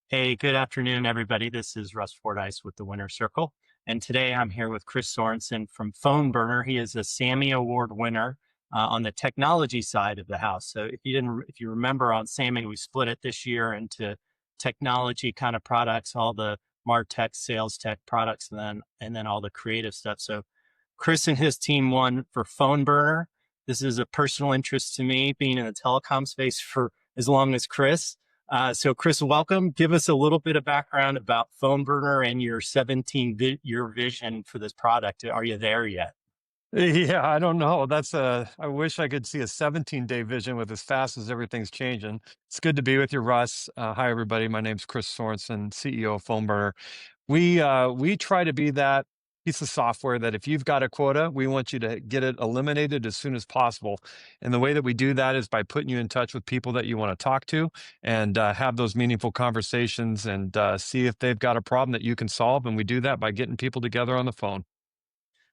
Hey, good afternoon, everybody. This is Russ Fordyce with the Winner Circle. And today I'm here with Chris Sorensen from PhoneBurner. He is a Sammy Award winner on the technology side of the house. So if you remember on Sammy, we split it this year into technology kind of products, all the MarTech, sales tech products, and then all the creative stuff. So Chris and his team won for PhoneBurner. This is a personal interest to me, being in the telecom space for as long as Chris. So Chris, welcome. Give us a little bit of background about PhoneBurner and your 17-year vision for this product. Are you there yet? Yeah, I don't know. I wish I could see a 17-day vision with as fast as everything's changing. It's good to be with you, Russ. Hi, everybody. My name's Chris Sorensen, CEO of PhoneBurner. We try to be that piece of software that if you've got a quota, we want you to get it eliminated as soon as possible. And the way that we do that is by putting you in touch with people that you want to talk to and have those meaningful conversations and see if they've got a problem that you can solve. And we do that by getting people together on the phone.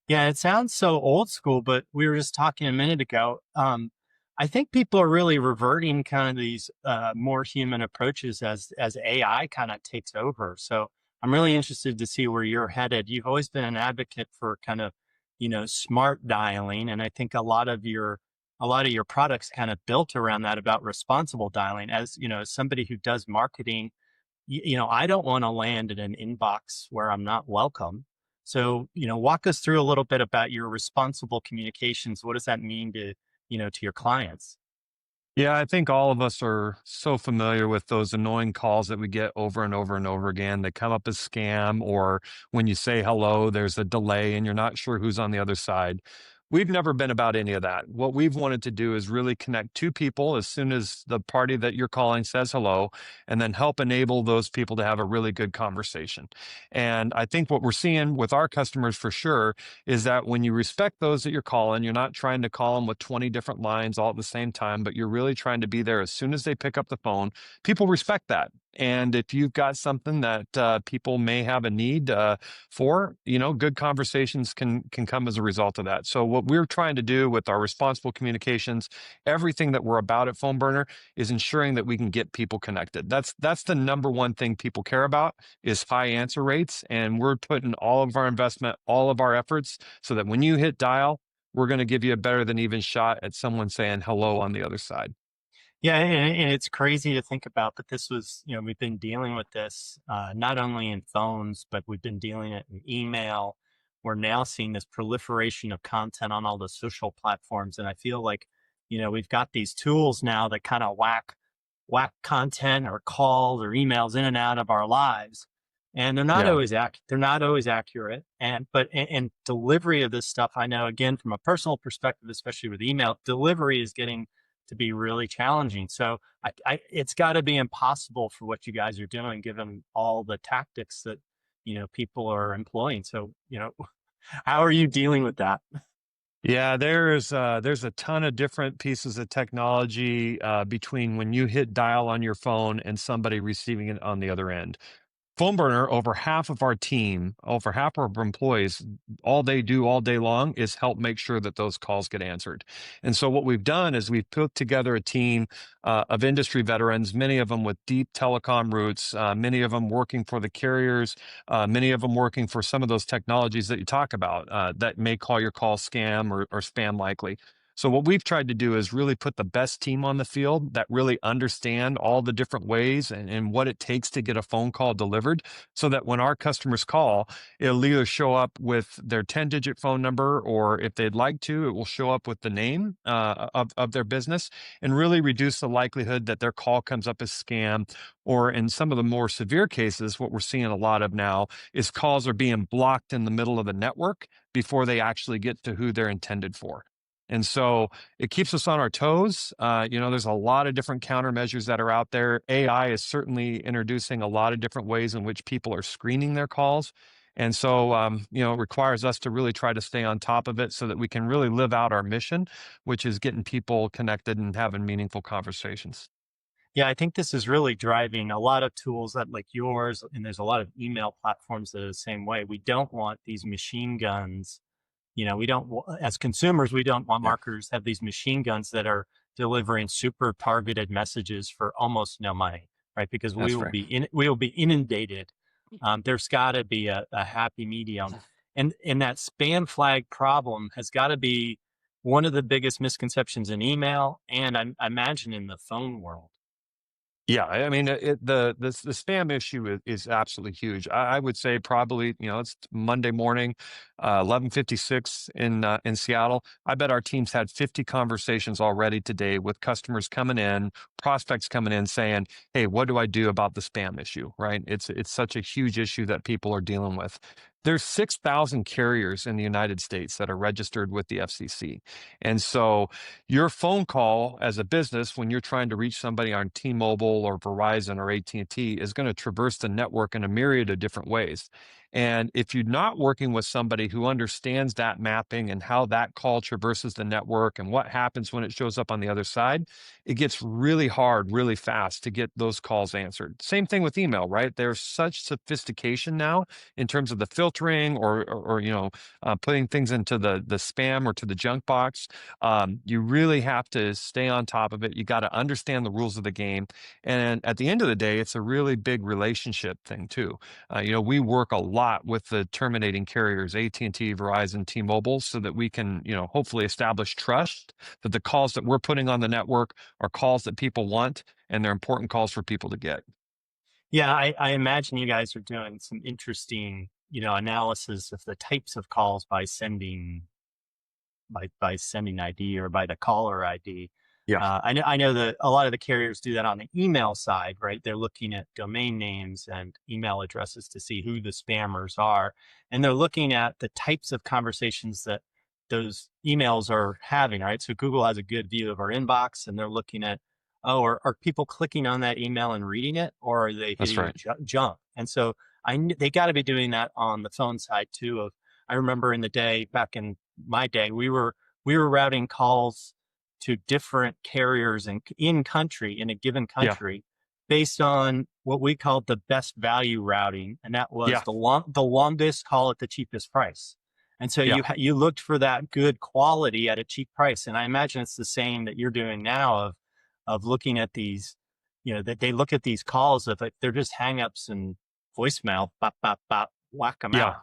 Yeah, it sounds so old school, but we were just talking a minute ago. I think people are really reverting kind of these more human approaches as AI kind of takes over. So I'm really interested to see where you're headed. You've always been an advocate for kind of, smart dialing, and I think a lot of your products kind of built around that about responsible dialing. As somebody who does marketing, I don't want to land in an inbox where I'm not welcome. So, walk us through a little bit about your responsible communications. What does that mean to your clients? Yeah, I think all of us are so familiar with those annoying calls that we get over and over and over again. They come up as scam, or when you say hello, there's a delay and you're not sure who's on the other side. We've never been about any of that. What we've wanted to do is really connect two people as soon as the party that you're calling says hello, and then help enable those people to have a really good conversation. And I think what we're seeing with our customers for sure is that when you respect those that you're calling, you're not trying to call them with 20 different lines all at the same time, but you're really trying to be there as soon as they pick up the phone. People respect that. And if you've got something that people may have a need for, good conversations can come as a result of that. So what we're trying to do with our responsible communications, everything that we're about at PhoneBurner is ensuring that we can get people connected. That's the number one thing people care about is high answer rates, and we're putting all of our investment, all of our efforts so that when you hit dial, we're going to give you a better than even shot at someone saying hello on the other side. Yeah, and it's crazy to think about, but we've been dealing with this not only in phones, but we've been dealing it in email. We're now seeing this proliferation of content on all the social platforms, and I feel like, we've got these tools now that kind of whack content or calls or emails in and out of our lives, and Yeah. they're not always accurate. And delivery of this stuff, I know, again, from a personal perspective, especially with email, delivery is getting to be really challenging. So it's got to be impossible for what you guys are doing, given all the tactics that people are employing. So how are you dealing with that? Yeah, there's a ton of different pieces of technology between when you hit dial on your phone and somebody receiving it on the other end. PhoneBurner, over half of our team, over half of our employees, all they do all day long is help make sure that those calls get answered. And so what we've done is we've put together a team of industry veterans, many of them with deep telecom roots, many of them working for the carriers, many of them working for some of those technologies that you talk about that may call your call scam or spam likely. So what we've tried to do is really put the best team on the field that really understand all the different ways and what it takes to get a phone call delivered so that when our customers call, it'll either show up with their 10-digit phone number, or if they'd like to, it will show up with the name of their business and really reduce the likelihood that their call comes up as scam. Or in some of the more severe cases, what we're seeing a lot of now is calls are being blocked in the middle of the network before they actually get to who they're intended for. And so it keeps us on our toes. There's a lot of different countermeasures that are out there. AI is certainly introducing a lot of different ways in which people are screening their calls. And so, it requires us to really try to stay on top of it so that we can really live out our mission, which is getting people connected and having meaningful conversations. Yeah, I think this is really driving a lot of tools that like yours, and there's a lot of email platforms that are the same way. We don't want these machine guns. We don't, as consumers, we don't want Yeah. marketers to have these machine guns that are delivering super targeted messages for almost no money. right? Because That's right. we will be inundated. There's got to be a happy medium, and that spam flag problem has got to be one of the biggest misconceptions in email, and I imagine in the phone world. Yeah, I mean, the spam issue is absolutely huge. I would say probably, it's Monday morning, 11:56 in Seattle. I bet our teams had 50 conversations already today with customers coming in, prospects coming in saying, "Hey, what do I do about the spam issue?" Right? It's such a huge issue that people are dealing with. There's 6,000 carriers in the United States that are registered with the FCC. And so your phone call as a business when you're trying to reach somebody on T-Mobile or Verizon or AT&T is going to traverse the network in a myriad of different ways. And if you're not working with somebody who understands that mapping and how that call traverses the network and what happens when it shows up on the other side, it gets really hard really fast to get those calls answered. Same thing with email, right? There's such sophistication now in terms of the filtering or putting things into the spam or to the junk box. You really have to stay on top of it. You got to understand the rules of the game. And at the end of the day, it's a really big relationship thing too. We work a lot with the terminating carriers, AT&T, Verizon, T-Mobile, so that we can, hopefully establish trust that the calls that we're putting on the network are calls that people want and they're important calls for people to get. Yeah, I imagine you guys are doing some interesting, analysis of the types of calls by sending ID or by the caller ID. Yeah. I know that a lot of the carriers do that on the email side, right? They're looking at domain names and email addresses to see who the spammers are, and they're looking at the types of conversations that those emails are having, right? So Google has a good view of our inbox, and they're looking at, oh, are people clicking on that email and reading it, or are they That's hitting right. junk? And so they got to be doing that on the phone side too. I remember in the day back in my day, we were routing calls to different carriers in country in a given Yeah. country based on what we called the best value routing, and that was Yeah. the longest call at the cheapest price. And so Yeah. you looked for that good quality at a cheap price. And I imagine it's the same that you're doing now of looking at these, that they look at these calls of like they're just hangups and voicemail, bop bop bop, whack them Yeah. out.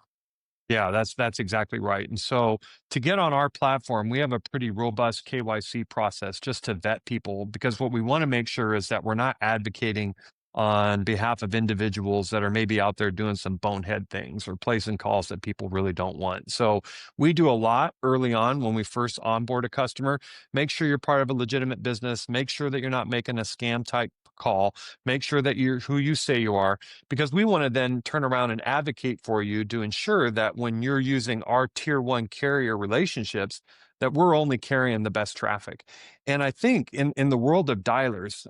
Yeah, that's exactly right. And so to get on our platform, we have a pretty robust KYC process just to vet people because what we want to make sure is that we're not advocating on behalf of individuals that are maybe out there doing some bonehead things or placing calls that people really don't want. So we do a lot early on when we first onboard a customer. Make sure you're part of a legitimate business. Make sure that you're not making a scam type call. Make sure that you're who you say you are because we want to then turn around and advocate for you to ensure that when you're using our tier one carrier relationships, that we're only carrying the best traffic. And I think in the world of dialers,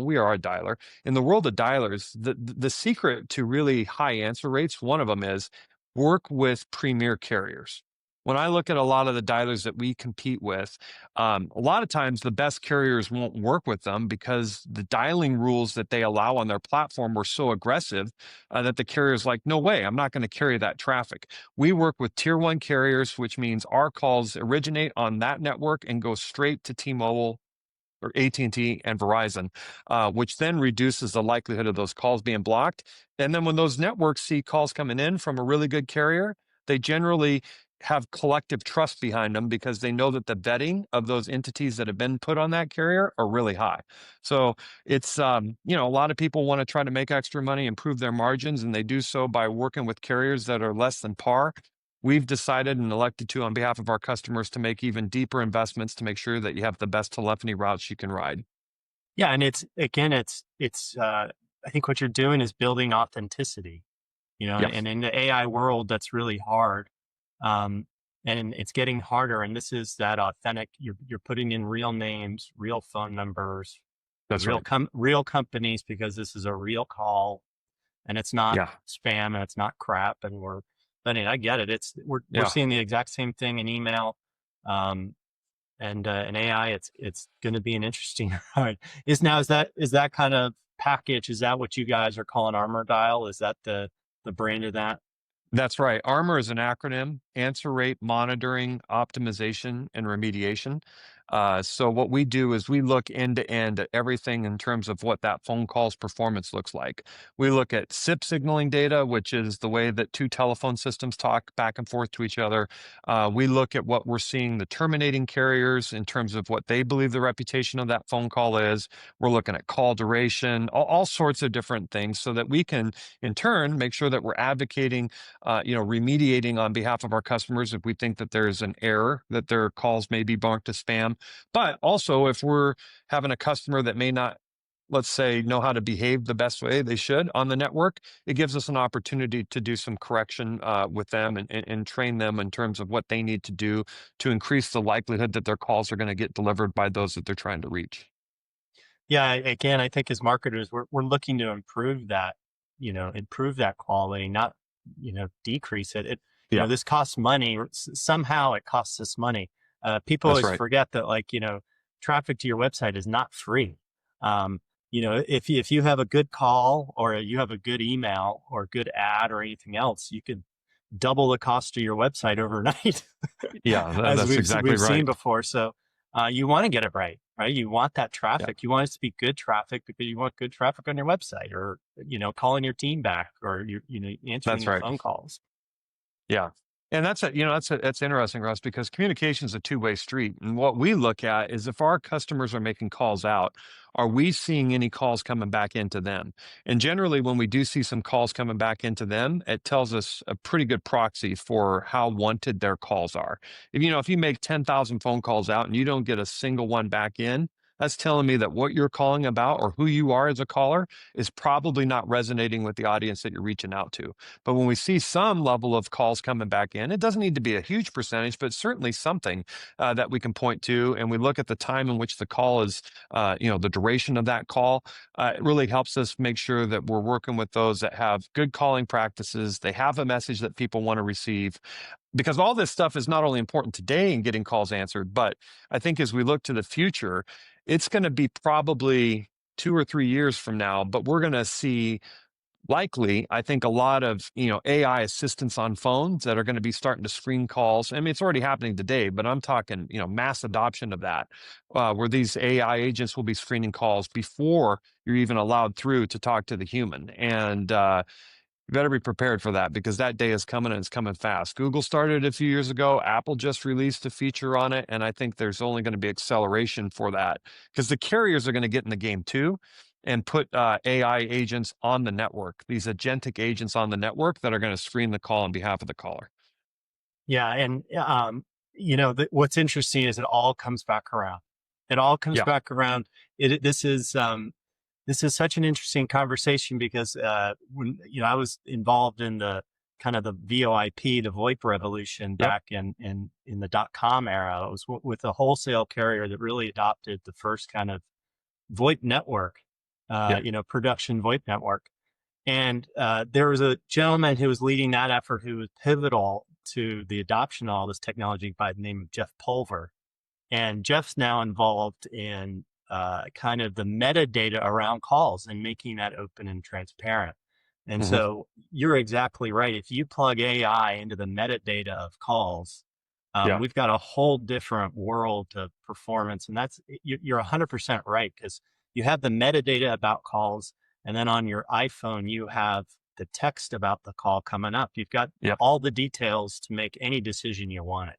we are a dialer. In the world of dialers, the secret to really high answer rates, one of them is work with premier carriers. When I look at a lot of the dialers that we compete with, a lot of times the best carriers won't work with them because the dialing rules that they allow on their platform were so aggressive that the carrier's like, no way, I'm not going to carry that traffic. We work with tier one carriers, which means our calls originate on that network and go straight to T-Mobile or AT&T and Verizon, which then reduces the likelihood of those calls being blocked. And then when those networks see calls coming in from a really good carrier, they generally have collective trust behind them because they know that the vetting of those entities that have been put on that carrier are really high. So it's, a lot of people want to try to make extra money, improve their margins, and they do so by working with carriers that are less than par. We've decided and elected to, on behalf of our customers, to make even deeper investments to make sure that you have the best telephony routes you can ride. Yeah, and it's again, it's I think what you're doing is building authenticity, Yeah, and in the AI world, that's really hard. And it's getting harder. And this is that authentic. You're putting in real names, real phone numbers, that's right. real companies because this is a real call, and it's not Yeah, spam and it's not crap. But I get it. We're yeah. seeing the exact same thing in email. Um, and in AI, it's going to be an interesting ride. Is that kind of package? Is that what you guys are calling Armor Dial? Is that the brand of that? That's right. ARMOR is an acronym, Answer Rate Monitoring, Optimization, and Remediation. So what we do is we look end to end at everything in terms of what that phone call's performance looks like. We look at SIP signaling data, which is the way that two telephone systems talk back and forth to each other. We look at what we're seeing the terminating carriers in terms of what they believe the reputation of that phone call is. We're looking at call duration, all sorts of different things so that we can, in turn, make sure that we're advocating, remediating on behalf of our customers if we think that there's an error, that their calls may be marked as spam. But also, if we're having a customer that may not, let's say, know how to behave the best way they should on the network, it gives us an opportunity to do some correction with them and train them in terms of what they need to do to increase the likelihood that their calls are going to get delivered by those that they're trying to reach. Yeah, again, I think as marketers, we're looking to improve that quality, not, decrease it. Yeah, This costs money. Somehow it costs us money. People that's always right. forget that, traffic to your website is not free. If you have a good call or you have a good email or a good ad or anything else, you could double the cost of your website overnight, Yeah, as that's exactly we've seen right. before. So you want to get it right, right? You want that Yeah, traffic. You want it to be good traffic because you want good traffic on your website, or calling your team back, or answering that's the right. phone calls. Yeah. And that's interesting, Russ, because communication is a two-way street. And what we look at is if our customers are making calls out, are we seeing any calls coming back into them? And generally, when we do see some calls coming back into them, it tells us a pretty good proxy for how wanted their calls are. If you make 10,000 phone calls out and you don't get a single one back in, that's telling me that what you're calling about or who you are as a caller is probably not resonating with the audience that you're reaching out to. But when we see some level of calls coming back in, it doesn't need to be a huge percentage, but certainly something that we can point to. And we look at the time in which the call is, the duration of that call. It really helps us make sure that we're working with those that have good calling practices. They have a message that people want to receive. Because all this stuff is not only important today in getting calls answered, but I think as we look to the future, it's going to be probably 2 or 3 years from now, but we're going to see likely, I think a lot of, AI assistants on phones that are going to be starting to screen calls. I mean, it's already happening today, but I'm talking, mass adoption of that, where these AI agents will be screening calls before you're even allowed through to talk to the human. And you better be prepared for that because that day is coming and it's coming fast. Google started a few years ago. Apple just released a feature on it. And I think there's only going to be acceleration for that because the carriers are going to get in the game too and put AI agents on the network, these agentic agents on the network that are going to screen the call on behalf of the caller. Yeah, and what's interesting is it all comes back around. It all comes Yeah. back around. This is such an interesting conversation because when I was involved in the kind of the VoIP, the VoIP revolution Yep. back in the .com era. It was with a wholesale carrier that really adopted the first kind of VoIP network, Yeah. production VoIP network. And there was a gentleman who was leading that effort who was pivotal to the adoption of all this technology by the name of Jeff Pulver. And Jeff's now involved in kind of the metadata around calls and making that open and transparent. And Hmm. so you're exactly right. If you plug AI into the metadata of calls, Yeah. we've got a whole different world of performance. And you're 100% right because you have the metadata about calls. And then on your iPhone, you have the text about the call coming up. You've got Yep. all the details to make any decision you want it.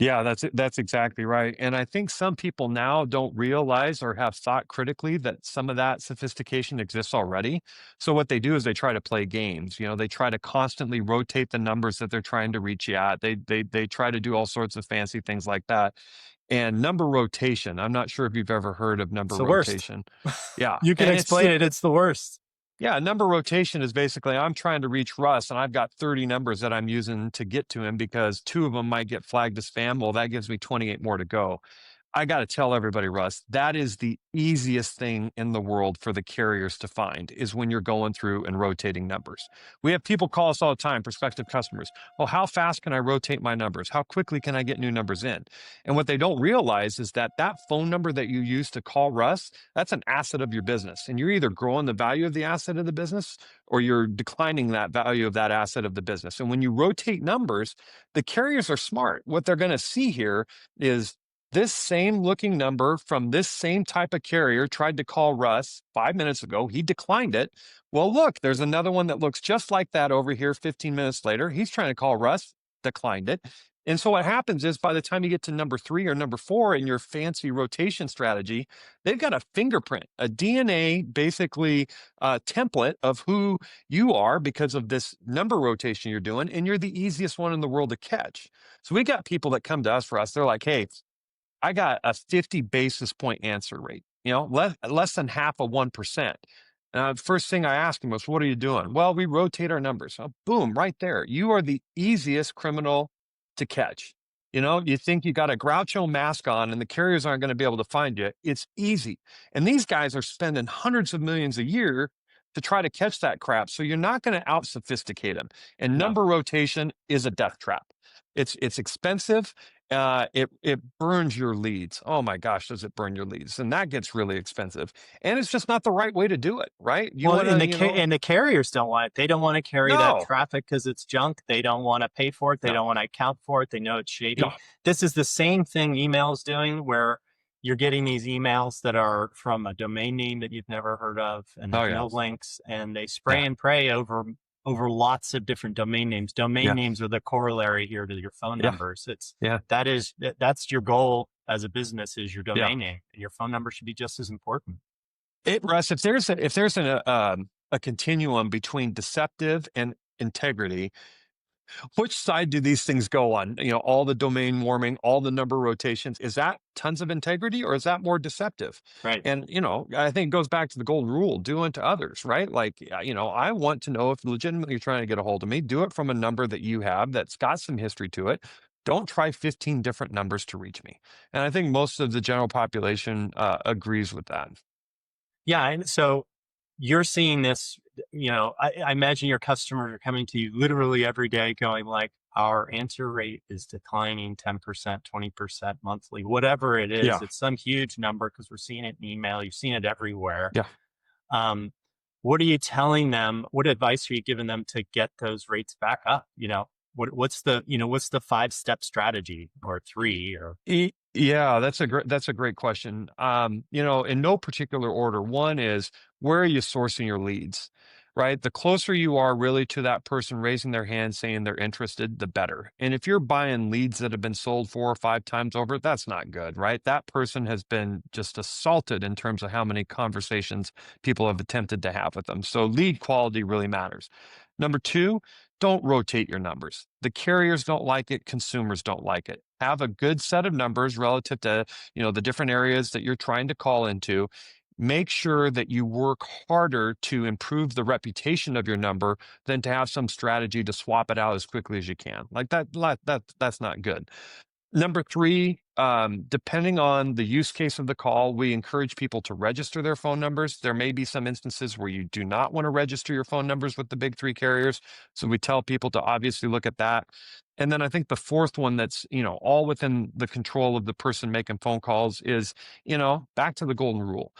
Yeah, that's it. That's exactly right. And I think some people now don't realize or have thought critically that some of that sophistication exists already. So what they do is they try to play games. They try to constantly rotate the numbers that they're trying to reach you at. They try to do all sorts of fancy things like that. And number rotation, I'm not sure if you've ever heard of number It's the worst. rotation. Yeah, You can and it's explain it. It's the worst. yeah, number rotation is basically I'm trying to reach Russ and I've got 30 numbers that I'm using to get to him because two of them might get flagged as spam. Well, that gives me 28 more to go. I got to tell everybody, Russ, that is the easiest thing in the world for the carriers to find is when you're going through and rotating numbers. We have people call us all the time, prospective customers. Well, how fast can I rotate my numbers? How quickly can I get new numbers in? And what they don't realize is that that phone number that you use to call Russ, that's an asset of your business. And you're either growing the value of the asset of the business or you're declining that value of that asset of the business. And when you rotate numbers, the carriers are smart. What they're going to see here is this same looking number from this same type of carrier tried to call Russ 5 minutes ago. He declined it. Well, look, there's another one that looks just like that over here 15 minutes later. He's trying to call Russ, declined it. And so what happens is by the time you get to number 3 or number 4 in your fancy rotation strategy, they've got a fingerprint, a DNA basically template of who you are because of this number rotation you're doing, and you're the easiest one in the world to catch. So we got people that come to us for us. They're like, hey, I got a 50 basis point answer rate, less than half of 1%. First thing I asked him was, what are you doing? Well, we rotate our numbers. Oh, boom, right there. You are the easiest criminal to catch. You think you got a Groucho mask on and the carriers aren't going to be able to find you. It's easy. And these guys are spending hundreds of millions a year to try to catch that crap. So you're not going to out sophisticate them. And No. number rotation is a death trap. It's expensive. It burns your leads. Oh my gosh, does it burn your leads? And that gets really expensive. And it's just not the right way to do it, right? You Well, want and to, and the carriers don't want it. They don't want to carry that no, traffic because it's junk. They don't want to pay for it. They no, don't want to account for it. They know it's shady. no. This is the same thing email is doing, where you're getting these emails that are from a domain name that you've never heard of and Oh have yeah, no links, and they spray yeah, and pray over lots of different domain names. Domain yeah, names are the corollary here to your phone yeah, numbers. yeah, That's your goal as a business, is your yeah. domain name. Your phone number should be just as important. Russ, if there's a continuum between deceptive and integrity, which side do these things go on? All the domain warming, all the number rotations. Is that tons of integrity, or is that more deceptive? Right. And, I think it goes back to the golden rule, do unto others, right? Like, I want to know if legitimately you're trying to get a hold of me, do it from a number that you have that's got some history to it. Don't try 15 different numbers to reach me. And I think most of the general population agrees with that. Yeah. And so you're seeing this, I imagine your customers are coming to you literally every day going like, our answer rate is declining 10%, 20% monthly, whatever it is. Yeah. It's some huge number because we're seeing it in email. You've seen it everywhere. Yeah. Um, what are you telling them? What advice are you giving them to get those rates back up? What's the 5-step strategy, or 3, or Yeah, that's a great question. In no particular order. One is, where are you sourcing your leads? Right? The closer you are really to that person raising their hand saying they're interested, the better. And if you're buying leads that have been sold 4 or 5 times over, that's not good, right? That person has been just assaulted in terms of how many conversations people have attempted to have with them. So lead quality really matters. Number 2, don't rotate your numbers. The carriers don't like it. Consumers don't like it. Have a good set of numbers relative to, the different areas that you're trying to call into. Make sure that you work harder to improve the reputation of your number than to have some strategy to swap it out as quickly as you can. Like that's not good. Number 3, depending on the use case of the call, we encourage people to register their phone numbers. There may be some instances where you do not want to register your phone numbers with the big 3 carriers. So we tell people to obviously look at that. And then I think the 4th one that's, all within the control of the person making phone calls is, back to the golden rule.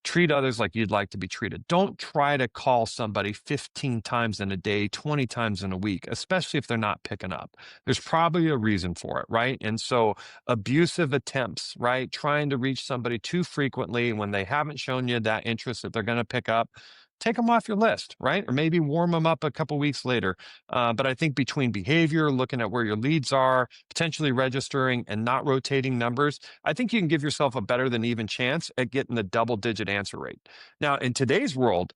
Treat others like you'd like to be treated. Don't try to call somebody 15 times in a day, 20 times in a week, especially if they're not picking up. There's probably a reason for it, right? And so abusive attempts, right? Trying to reach somebody too frequently when they haven't shown you that interest that they're going to pick up, take them off your list, right? Or maybe warm them up a couple weeks later. But I think between behavior, looking at where your leads are, potentially registering and not rotating numbers, I think you can give yourself a better than even chance at getting the double-digit answer rate. Now, in today's world,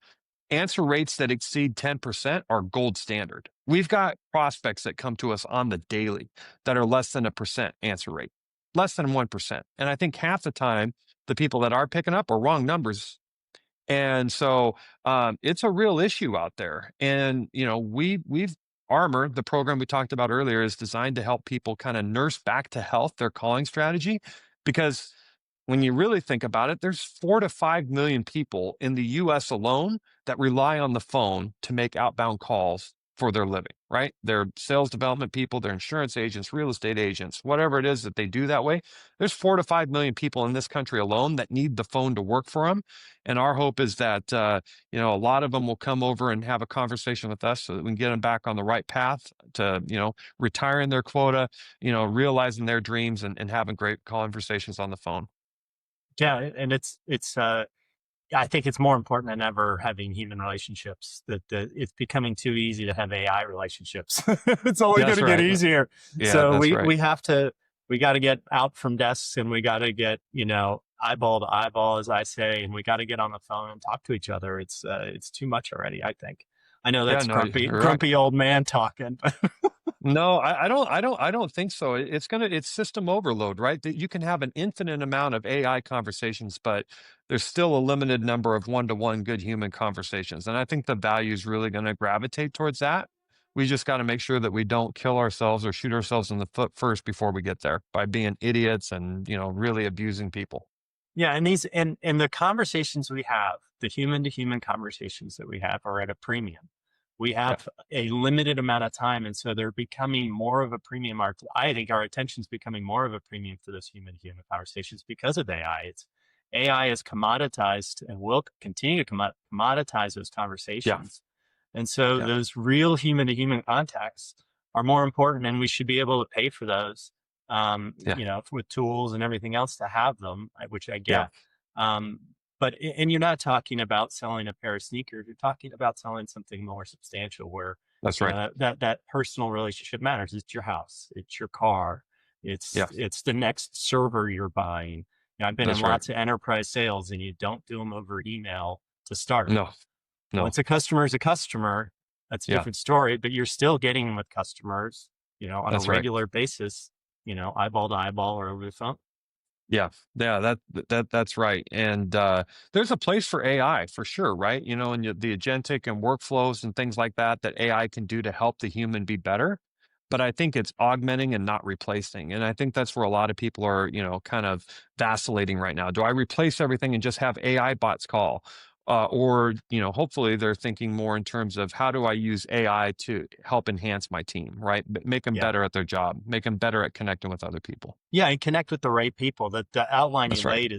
answer rates that exceed 10% are gold standard. We've got prospects that come to us on the daily that are less than 1% answer rate, less than 1%. And I think half the time, the people that are picking up are wrong numbers. And so it's a real issue out there. And, we've Armor, the program we talked about earlier, is designed to help people kind of nurse back to health their calling strategy. Because when you really think about it, there's 4 to 5 million people in the US alone that rely on the phone to make outbound calls for their living, right? They're sales development people, they're insurance agents, real estate agents, whatever it is that they do that way. There's 4 to 5 million people in this country alone that need the phone to work for them. And our hope is that, a lot of them will come over and have a conversation with us so that we can get them back on the right path to, retiring their quota, realizing their dreams and having great conversations on the phone. Yeah, and it's I think it's more important than ever having human relationships. That it's becoming too easy to have AI relationships. It's only going That's to get right. easier. Yeah, So that's we right. we have to we got to get out from desks, and we got to get eyeball to eyeball, as I say, and we got to get on the phone and talk to each other. It's too much already, I think. I know Yeah, that's no, grumpy you're right. grumpy old man talking. No, I don't think so. It's system overload, right? That you can have an infinite amount of AI conversations, but there's still a limited number of one-to-one good human conversations. And I think the value is really going to gravitate towards that. We just got to make sure that we don't kill ourselves or shoot ourselves in the foot first before we get there by being idiots and, really abusing people. Yeah, and the conversations we have, the human to human conversations that we have are at a premium. We Yeah. have a limited amount of time, and so they're becoming more of a premium. I think our attention is becoming more of a premium for those human to human conversations because of AI. AI is commoditized and will continue to commoditize those Yeah. conversations. And so Yeah. those real human to human contacts are more important, and we should be able to pay for those, Yeah. with tools and everything else to have them, which I Yeah. get. Um, and you're not talking about selling a pair of sneakers. You're talking about selling something more substantial, where That's right. that personal relationship matters. It's your house, it's your car, Yeah. it's the next server you're buying. I've been in That's right. lots of enterprise sales, and you don't do them over email to start. No. No. Once a customer is a customer, that's a Yeah. different story, but you're still getting with customers, on a That's right. regular basis, eyeball to eyeball or over the phone. Yeah, yeah, that's right. And there's a place for AI for sure, right? And the agentic and workflows and things like that AI can do to help the human be better. But I think it's augmenting and not replacing. And I think that's where a lot of people are, kind of vacillating right now. Do I replace everything and just have AI bots call? Or, hopefully they're thinking more in terms of how do I use AI to help enhance my team, right? Make them Yeah. better at their job, make them better at connecting with other people. Yeah, and connect with the right people. The outline That's right.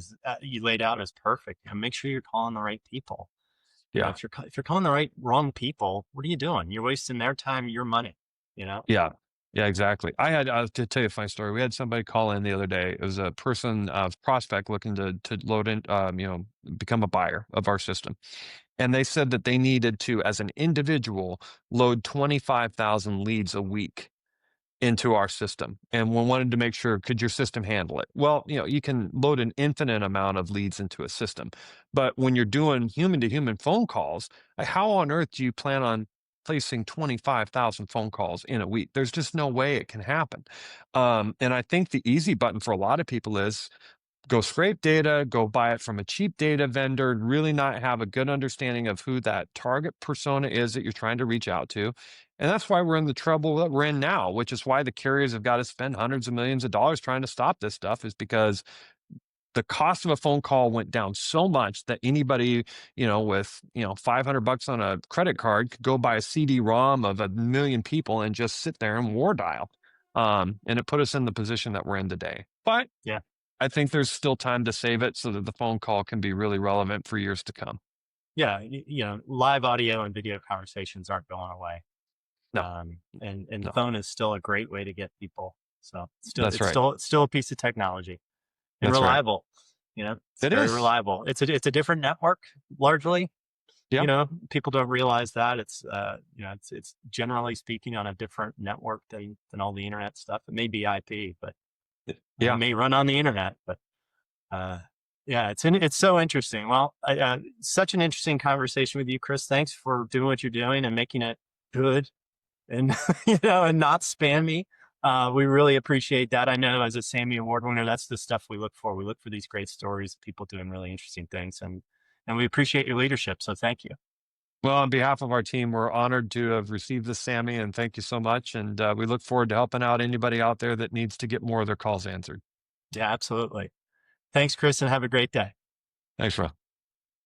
you laid out is perfect. Make sure you're calling the right people. Yeah. If you're calling the wrong people, what are you doing? You're wasting their time, your money. You know. Yeah. Yeah, exactly. I had to tell you a funny story. We had somebody call in the other day. It was a person, prospect looking to load in, become a buyer of our system. And they said that they needed to, as an individual, load 25,000 leads a week into our system. And we wanted to make sure, could your system handle it? Well, you can load an infinite amount of leads into a system. But when you're doing human to human phone calls, how on earth do you plan on placing 25,000 phone calls in a week? There's just no way it can happen. And I think the easy button for a lot of people is go scrape data, go buy it from a cheap data vendor, really not have a good understanding of who that target persona is that you're trying to reach out to. And that's why we're in the trouble that we're in now, which is why the carriers have got to spend hundreds of millions of dollars trying to stop this stuff, is because the cost of a phone call went down so much that anybody, with, $500 on a credit card could go buy a CD-ROM of a million people and just sit there and war dial. And it put us in the position that we're in today. But Yeah. I think there's still time to save it so that the phone call can be really relevant for years to come. Yeah. Live audio and video conversations aren't going away. No, And the no, phone is still a great way to get people. So that's right. it's still a piece of technology, and That's right. reliable. It's It very is. reliable. It's a different network largely. Yeah. People don't realize that it's generally speaking on a different network than all the internet stuff. It may be IP, but it Yeah. may run on the internet. But yeah, it's so interesting. Well, such an interesting conversation with you, Chris. Thanks for doing what you're doing and making it good and and not spammy. We really appreciate that. I know as a Sammy Award winner, that's the stuff we look for. We look for these great stories, people doing really interesting things, and we appreciate your leadership. So thank you. Well, on behalf of our team, we're honored to have received this, Sammy, and thank you so much. And we look forward to helping out anybody out there that needs to get more of their calls answered. Yeah, absolutely. Thanks, Chris, and have a great day. Thanks, Russ.